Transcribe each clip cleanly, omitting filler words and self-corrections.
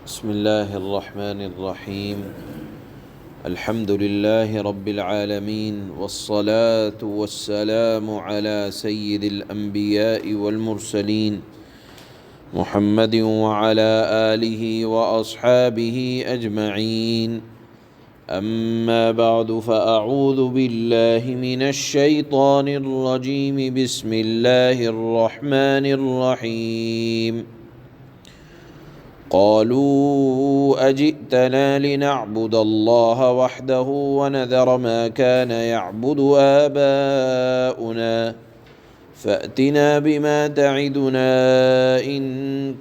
بسم الله الرحمن الرحيم. الحمد لله رب العالمين، والصلاة والسلام على سيد الأنبياء والمرسلين محمد وعلى آله وأصحابه أجمعين. أما بعد، فأعوذ بالله من الشيطان الرجيم. بسم الله الرحمن الرحيم. قالوا أجئتنا لنعبد الله وحده ونذر ما كان يعبد آباؤنا فأتنا بما تعدنا إن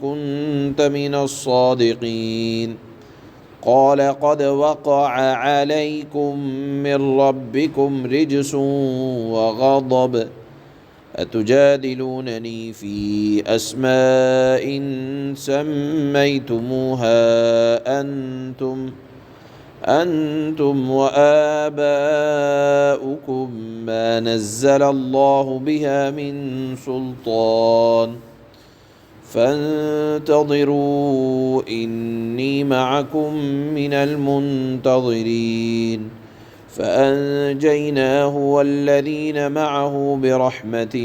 كنت من الصادقين. قال قد وقع عليكم من ربكم رجس وغضب أتجادلونني في أسماء سميتموها أنتم وآباؤكم ما نزل الله بها من سلطان فانتظروا إني معكم من المنتظرين. فأنجيناه والذين معه برحمة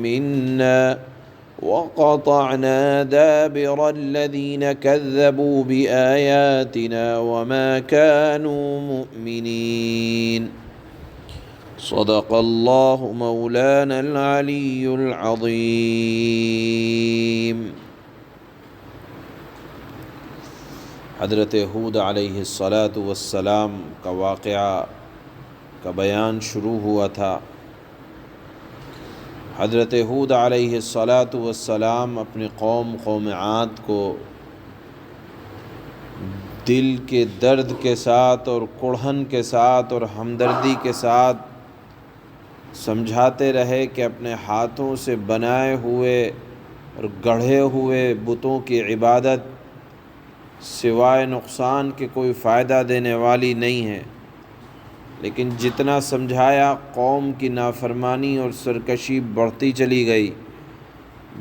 منا وقطعنا دابر الذين كذبوا بآياتنا وما كانوا مؤمنين. صدق الله مولانا العلي العظيم. حضرت ہود علیہ السلام کا واقعہ کا بیان شروع ہوا تھا. حضرت ہود علیہ السلام اپنی قوم عاد کو دل کے درد کے ساتھ اور کڑھن کے ساتھ اور ہمدردی کے ساتھ سمجھاتے رہے کہ اپنے ہاتھوں سے بنائے ہوئے اور گڑھے ہوئے بتوں کی عبادت سوائے نقصان کے کوئی فائدہ دینے والی نہیں ہے. لیکن جتنا سمجھایا قوم کی نافرمانی اور سرکشی بڑھتی چلی گئی.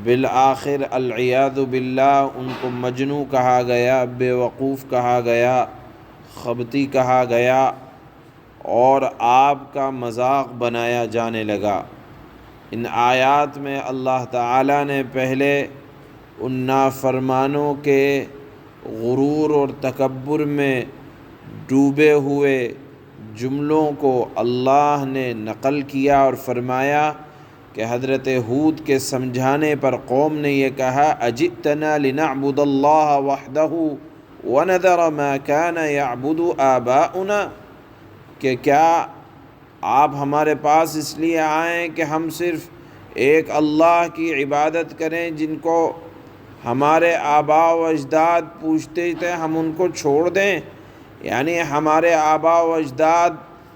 بالآخر العیاذ باللہ ان کو مجنوں کہا گیا، بے وقوف کہا گیا، خبتی کہا گیا اور آپ کا مذاق بنایا جانے لگا. ان آیات میں اللہ تعالیٰ نے پہلے ان نافرمانوں کے غرور اور تکبر میں ڈوبے ہوئے جملوں کو اللہ نے نقل کیا اور فرمایا کہ حضرت ہود کے سمجھانے پر قوم نے یہ کہا اجئتنا لنعبد اللہ وحدہ ونذر ما كان يعبد آباؤنا، کہ کیا آپ ہمارے پاس اس لیے آئیں کہ ہم صرف ایک اللہ کی عبادت کریں جن کو ہمارے آباء و اجداد پوچھتے تھے، ہم ان کو چھوڑ دیں؟ یعنی ہمارے آباء و اجداد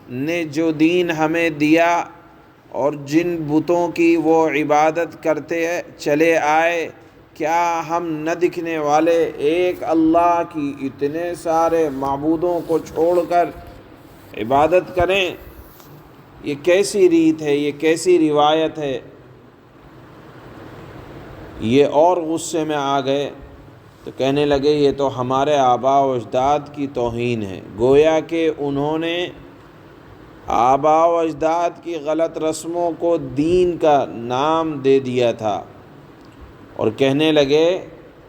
نے جو دین ہمیں دیا اور جن بتوں کی وہ عبادت کرتے چلے آئے، کیا ہم نہ دکھنے والے ایک اللہ کی اتنے سارے معبودوں کو چھوڑ کر عبادت کریں؟ یہ کیسی ریت ہے، یہ کیسی روایت ہے؟ یہ اور غصے میں آ گئے تو کہنے لگے یہ تو ہمارے آباء و اجداد کی توہین ہے. گویا کہ انہوں نے آباء و اجداد کی غلط رسموں کو دین کا نام دے دیا تھا اور کہنے لگے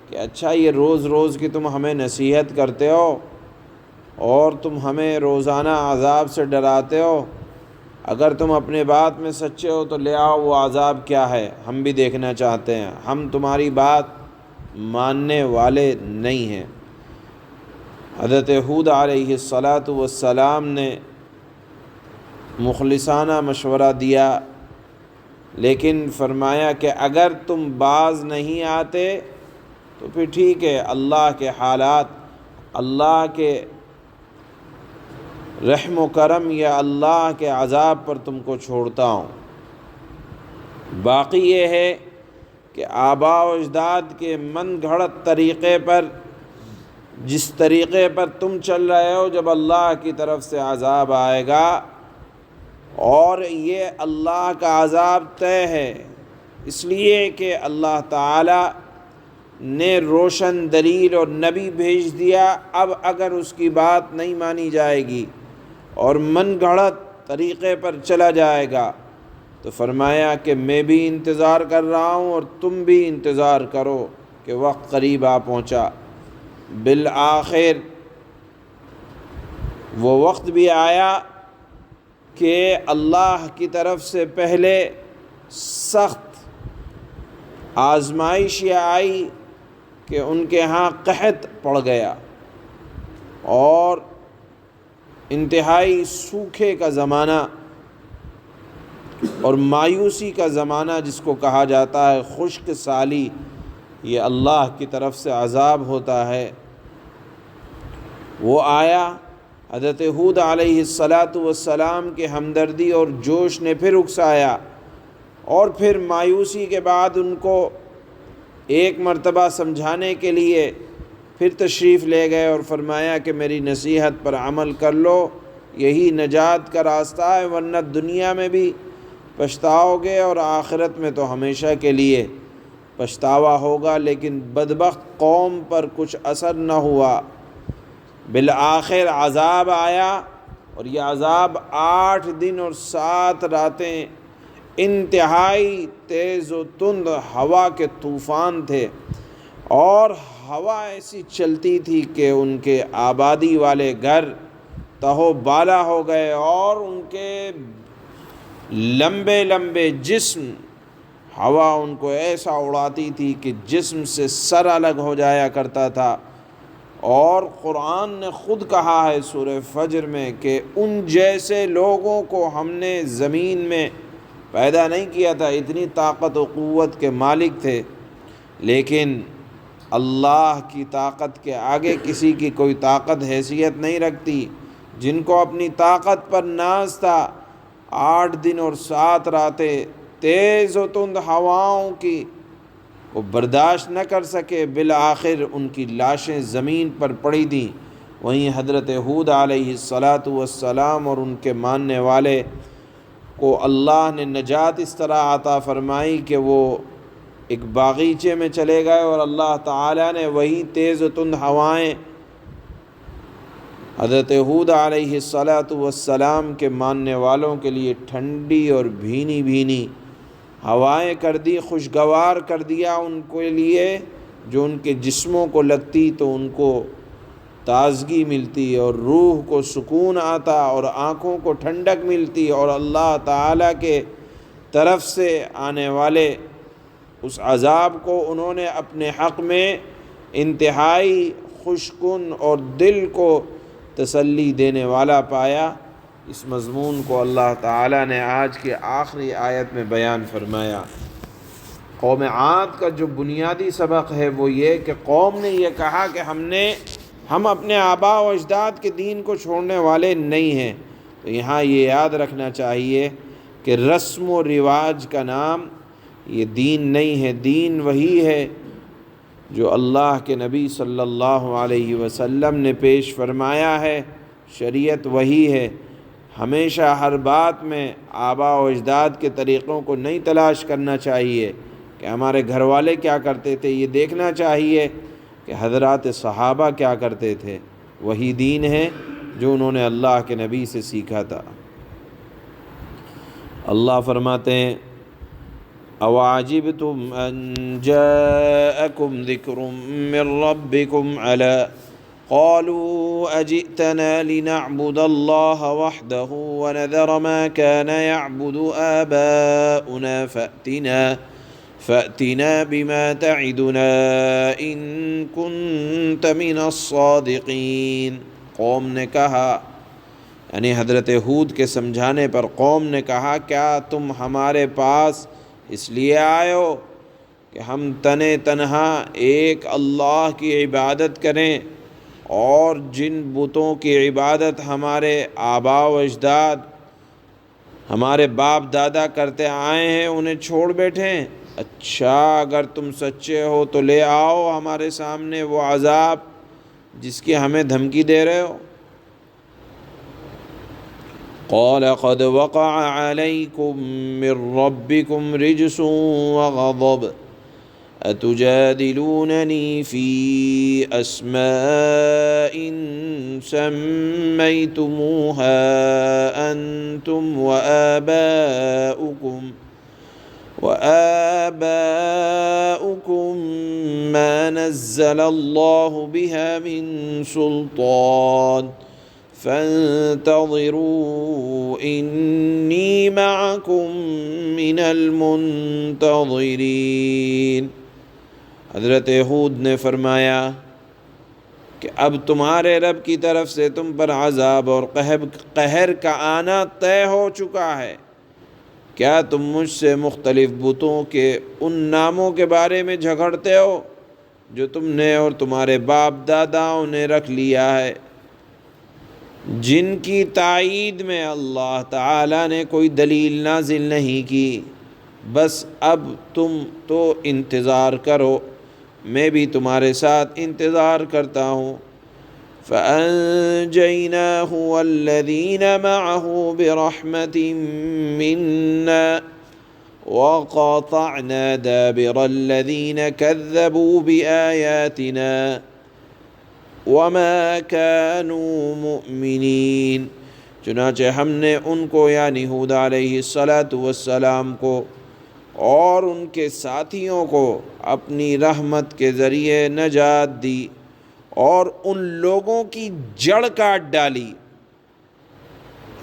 کہ اچھا یہ روز روز کی تم ہمیں نصیحت کرتے ہو اور تم ہمیں روزانہ عذاب سے ڈراتے ہو، اگر تم اپنے بات میں سچے ہو تو لے آؤ وہ عذاب کیا ہے، ہم بھی دیکھنا چاہتے ہیں، ہم تمہاری بات ماننے والے نہیں ہیں. حضرت ہود علیہ السلام نے مخلصانہ مشورہ دیا، لیکن فرمایا کہ اگر تم باز نہیں آتے تو پھر ٹھیک ہے، اللہ کے حالات، اللہ کے رحم و کرم یا اللہ کے عذاب پر تم کو چھوڑتا ہوں. باقی یہ ہے کہ آباء و اجداد کے من گھڑت طریقے پر، جس طریقے پر تم چل رہے ہو، جب اللہ کی طرف سے عذاب آئے گا اور یہ اللہ کا عذاب طے ہے، اس لیے کہ اللہ تعالی نے روشن دلیل اور نبی بھیج دیا، اب اگر اس کی بات نہیں مانی جائے گی اور من گھڑت طریقے پر چلا جائے گا تو فرمایا کہ میں بھی انتظار کر رہا ہوں اور تم بھی انتظار کرو کہ وقت قریب آ پہنچا۔ بالآخر وہ وقت بھی آیا کہ اللہ کی طرف سے پہلے سخت آزمائش یہ آئی کہ ان کے ہاں قحط پڑ گیا اور انتہائی سوکھے کا زمانہ اور مایوسی کا زمانہ جس کو کہا جاتا ہے، خشک سالی، یہ اللہ کی طرف سے عذاب ہوتا ہے، وہ آیا۔ حضرت ہود علیہ السلام کے ہمدردی اور جوش نے پھر اکسایا اور پھر مایوسی کے بعد ان کو ایک مرتبہ سمجھانے کے لیے پھر تشریف لے گئے اور فرمایا کہ میری نصیحت پر عمل کر لو، یہی نجات کا راستہ ہے، ورنہ دنیا میں بھی پچھتاؤ گے اور آخرت میں تو ہمیشہ کے لیے پچھتاوا ہوگا۔ لیکن بدبخت قوم پر کچھ اثر نہ ہوا، بالآخر عذاب آیا اور یہ عذاب 8 دن اور 7 راتیں انتہائی تیز و تند ہوا کے طوفان تھے، اور ہوا ایسی چلتی تھی کہ ان کے آبادی والے گھر تہو بالا ہو گئے اور ان کے لمبے لمبے جسم، ہوا ان کو ایسا اڑاتی تھی کہ جسم سے سر الگ ہو جایا کرتا تھا۔ اور قرآن نے خود کہا ہے سورہ فجر میں کہ ان جیسے لوگوں کو ہم نے زمین میں پیدا نہیں کیا تھا، اتنی طاقت و قوت کے مالک تھے، لیکن اللہ کی طاقت کے آگے کسی کی کوئی طاقت حیثیت نہیں رکھتی۔ جن کو اپنی طاقت پر ناز تھا، 8 دن اور 7 راتیں تیز و تند ہواؤں کی وہ برداشت نہ کر سکے، بالآخر ان کی لاشیں زمین پر پڑی تھیں۔ وہیں حضرت ہود علیہ السلام اور ان کے ماننے والے کو اللہ نے نجات اس طرح عطا فرمائی کہ وہ ایک باغیچے میں چلے گئے اور اللہ تعالیٰ نے وہی تیز و تند ہوائیں حضرت ہود علیہ السلام کے ماننے والوں کے لیے ٹھنڈی اور بھینی بھینی ہوائیں کر دی، خوشگوار کر دیا ان کے لیے، جو ان کے جسموں کو لگتی تو ان کو تازگی ملتی اور روح کو سکون آتا اور آنکھوں کو ٹھنڈک ملتی، اور اللہ تعالیٰ کے طرف سے آنے والے اس عذاب کو انہوں نے اپنے حق میں انتہائی خوشکن اور دل کو تسلی دینے والا پایا۔ اس مضمون کو اللہ تعالیٰ نے آج کے آخری آیت میں بیان فرمایا۔ قوم عاد کا جو بنیادی سبق ہے وہ یہ کہ قوم نے یہ کہا کہ ہم اپنے آباء و اجداد کے دین کو چھوڑنے والے نہیں ہیں۔ تو یہاں یہ یاد رکھنا چاہیے کہ رسم و رواج کا نام یہ دین نہیں ہے، دین وہی ہے جو اللہ کے نبی صلی اللہ علیہ وسلم نے پیش فرمایا ہے، شریعت وہی ہے۔ ہمیشہ ہر بات میں آباء و اجداد کے طریقوں کو نہیں تلاش کرنا چاہیے کہ ہمارے گھر والے کیا کرتے تھے، یہ دیکھنا چاہیے کہ حضرات صحابہ کیا کرتے تھے۔ وہی دین ہے جو انہوں نے اللہ کے نبی سے سیکھا تھا۔ اللہ فرماتے ہیں اَوَعَجِبْتُمْ أَنْ جَاءَكُمْ ذِكْرٌ مِّن رَّبِّكُمْ عَلَىٰ قَالُوا أَجِئْتَنَا لِنَعْبُدَ اللَّهَ وَحْدَهُ وَنَذَرَ مَا كَانَ يَعْبُدُ آبَاؤُنَا فَأْتِنَا بِمَا تَعِدُنَا إِن كُنتَ مِنَ الصَّادِقِينَ۔ قوم نے کہا، یعنی حضرت ہود کے سمجھانے پر قوم نے کہا، کیا تم ہمارے پاس اس لیے آئے ہو کہ ہم تنہا ایک اللہ کی عبادت کریں اور جن بتوں کی عبادت ہمارے آباء و اجداد، ہمارے باپ دادا کرتے آئے ہیں، انہیں چھوڑ بیٹھیں؟ اچھا، اگر تم سچے ہو تو لے آؤ ہمارے سامنے وہ عذاب جس کی ہمیں دھمکی دے رہے ہو۔ قال قد وقع عليكم من ربكم رجس وغضب أتجادلونني في أسماء سميتموها أنتم وآباؤكم ما نزل الله بها من سلطان فانتظروا إني معكم من المنتظرین۔ حضرت ہود نے فرمایا کہ اب تمہارے رب کی طرف سے تم پر عذاب اور قہر کا آنا طے ہو چکا ہے، کیا تم مجھ سے مختلف بتوں کے ان ناموں کے بارے میں جھگڑتے ہو جو تم نے اور تمہارے باپ داداؤں نے رکھ لیا ہے، جن کی تائید میں اللہ تعالیٰ نے کوئی دلیل نازل نہیں کی؟ بس اب تم تو انتظار کرو، میں بھی تمہارے ساتھ انتظار کرتا ہوں۔ فَأَنجَيْنَاهُ وَالَّذِينَ مَعَهُ بِرَحْمَةٍ مِّنَّا وَقَطَعْنَا دَابِرَ الَّذِينَ كَذَّبُوا بِآيَاتِنَا وَمَا كَانُوا مُؤْمِنِينَ۔ چنانچہ ہم نے ان کو یعنی ہود علیہ السلام کو اور ان کے ساتھیوں کو اپنی رحمت کے ذریعے نجات دی اور ان لوگوں کی جڑ کاٹ ڈالی،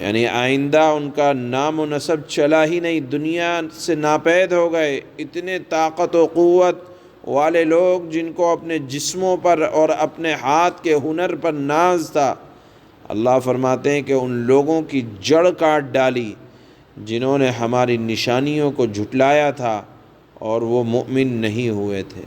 یعنی آئندہ ان کا نام و نسب چلا ہی نہیں، دنیا سے ناپید ہو گئے۔ اتنے طاقت و قوت والے لوگ جن کو اپنے جسموں پر اور اپنے ہاتھ کے ہنر پر ناز تھا، اللہ فرماتے ہیں کہ ان لوگوں کی جڑ کاٹ ڈالی جنہوں نے ہماری نشانیوں کو جھٹلایا تھا اور وہ مؤمن نہیں ہوئے تھے۔